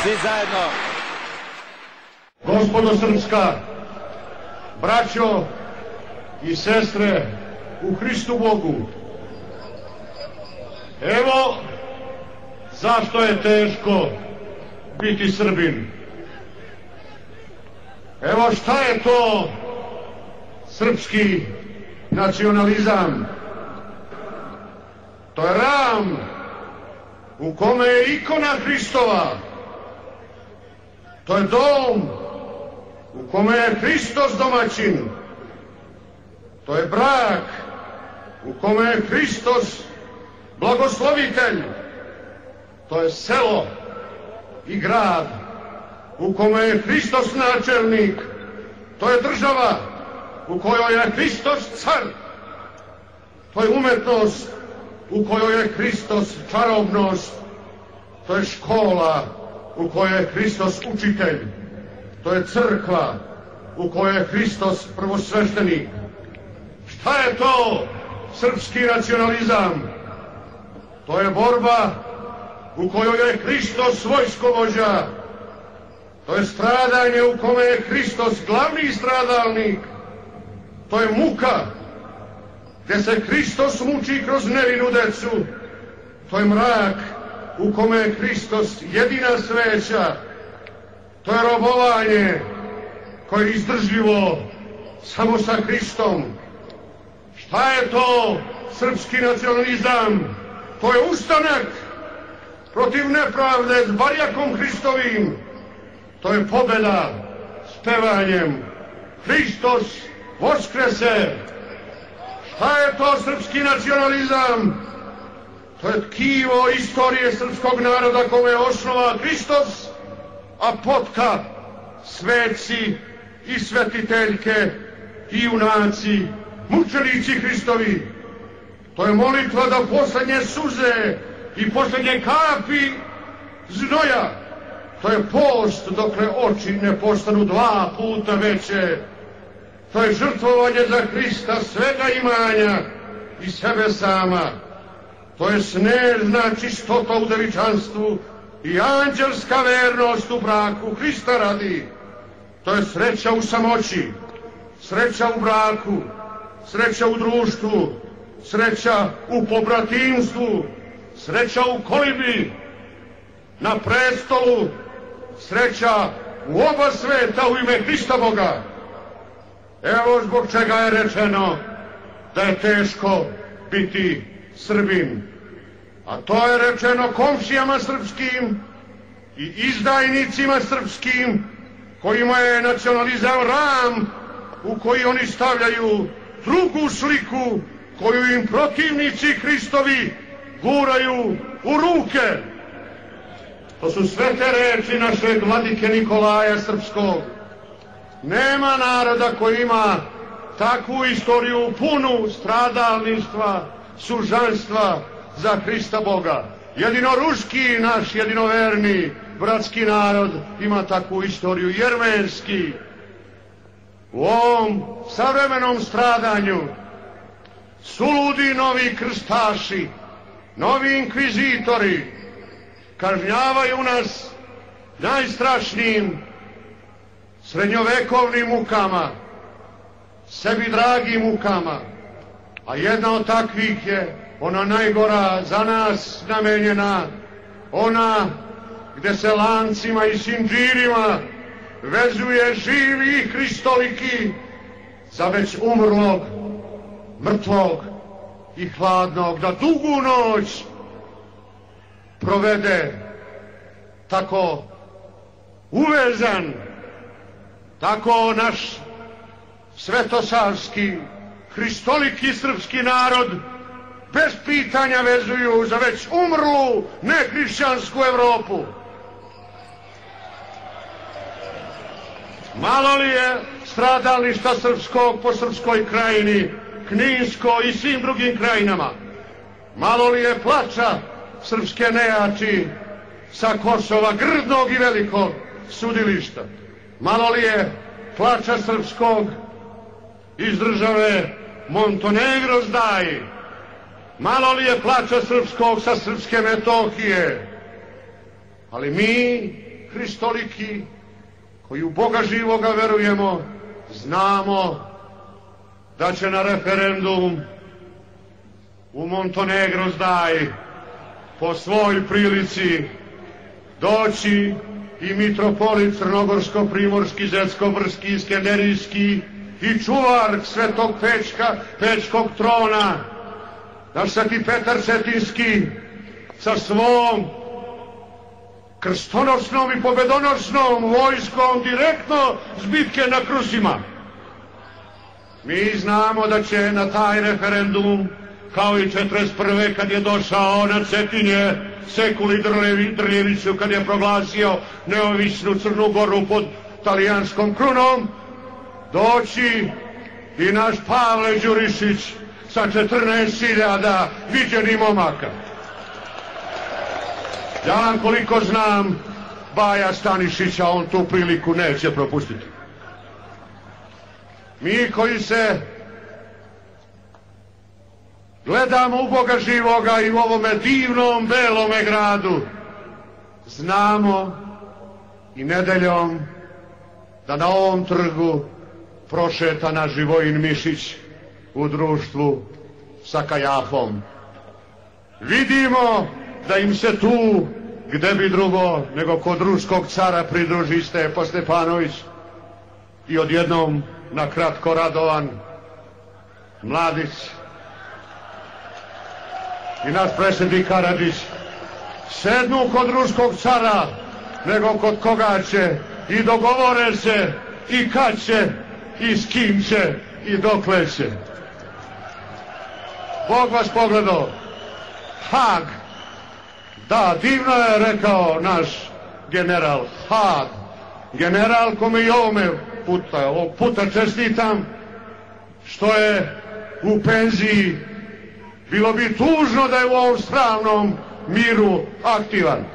Svi zajedno. Gospodo srpska, braćo i sestre u Hristu Bogu, evo zašto je teško biti Srbin. Evo šta je to srpski nacionalizam. To je ram u kome je ikona Hristova. To je dom u kome je Hristos domaćin. To je brak u kome je Hristos blagoslovitelj. To je selo i grad u kome je Hristos načelnik. To je država u kojoj je Hristos car. To je umetnost u kojoj je Hristos čarobnost. To je škola u kojoj je Hristos učitelj. To je crkva u kojoj je Hristos prvosveštenik. Šta je to srpski nacionalizam? To je borba u kojoj je Hristos vojskovođa. To je stradanje u kome je Hristos glavni stradalnik. To je muka gdje se Hristos muči kroz nevinu decu. To je mrak u kome je Hristos jedina sveća. To je robovanje koje je izdržljivo samo sa Hristom. Šta je to srpski nacionalizam? To je ustanak protiv nepravde s barjakom Hristovim. To je pobjeda s pevanjem Hristos voskrese. Šta je to srpski nacionalizam? To je tkivo istorije srpskog naroda kome je osnova Hristos, a potka sveci i svetiteljke i junaci, mučenici Hristovi. To je molitva da posljednje suze i posljednje kapi znoja. To je post dokle oči ne postanu 2 puta veće. To je žrtvovanje za Hrista svega imanja i sebe sama. To je snežna čistota u devičanstvu i anđelska vernost u braku Hrista radi. To je sreća u samoći, sreća u braku, sreća u društvu, sreća u pobratimstvu, sreća u kolibi, na prestolu, sreća u oba sveta u ime Hrista Boga. Evo zbog čega je rečeno da je teško biti Srbin. A to je rečeno komšijama srpskim i izdajnicima srpskim kojima je nacionalizam ram u koji oni stavljaju drugu sliku koju im protivnici Hristovi guraju u ruke. To su sve te reči našeg vladike Nikolaja Srpskog. Nema naroda koji ima takvu istoriju punu stradalništva, sužanstva za Hrista Boga. Jedino ruski naš, jedinoverni, bratski narod ima takvu istoriju, jermenski. U ovom savremenom stradanju suludi novi krstaši, novi inkvizitori kažnjavaju nas najstrašnijim srednjovekovnim mukama, sebi dragim mukama, a jedna od takvih je ona najgora za nas namenjena, ona gdje se lancima i sinđirima vezuje živi Hristoliki za već umrlog, mrtvog i hladnog, da dugu noć provede tako uvezan, tako naš svetosavski, hristoliki srpski narod bez pitanja vezuju za već umrlu nehrišćansku Evropu. Malo li je stradalništa srpskog po Srpskoj krajini, Kninskoj i svim drugim krajinama? Malo li je plača srpske nejači sa Kosova, grdnog i velikog sudilišta? Malo li je plača srpskog iz države Montenegro zdaji? Malo li je plača srpskog sa Srpske Metohije? Ali mi, Hristoliki, koji u Boga živoga verujemo, znamo da će na referendum u Montenegro zdaj po svoj prilici doći i mitropolit crnogorsko-primorski, zetsko-brski, skenderijski i čuvar Svetog Pećkog trona, naš Sveti Petar Cetinski sa svom krstonosnom i pobedonosnom vojskom direktno s bitke na Krusima. Mi znamo da će na taj referendum, kao i 1941. kad je došao na Cetinje Sekuli Drljeviću, kad je proglasio neovisnu Crnu Goru pod talijanskom krunom, doći i naš Pavle Đurišić sa 14.000 viđenih momaka. Ja koliko znam, Baja Stanišića on tu priliku neće propustiti. Mi koji se gledamo u Boga živoga i u ovome divnom belome gradu, znamo i nedeljom da na ovom trgu prošeta naš Živojin Mišić u društvu sa Kajafom. Vidimo da im se tu, gde bi drugo nego kod ruskog cara, pridruži Stepa Stepanović i odjednom na kratko Radovan Mladić i naš predsjednik Karadžić sednu kod ruskog cara, nego kod koga će, i dogovore se i kad će i s kim će i dokle će. Bog vas pogledao. Hag. Da, divno je rekao naš general. Hag. General kome i ovog puta čestitam što je u penziji. Bilo bi tužno da je u ovom slavnom miru aktivan.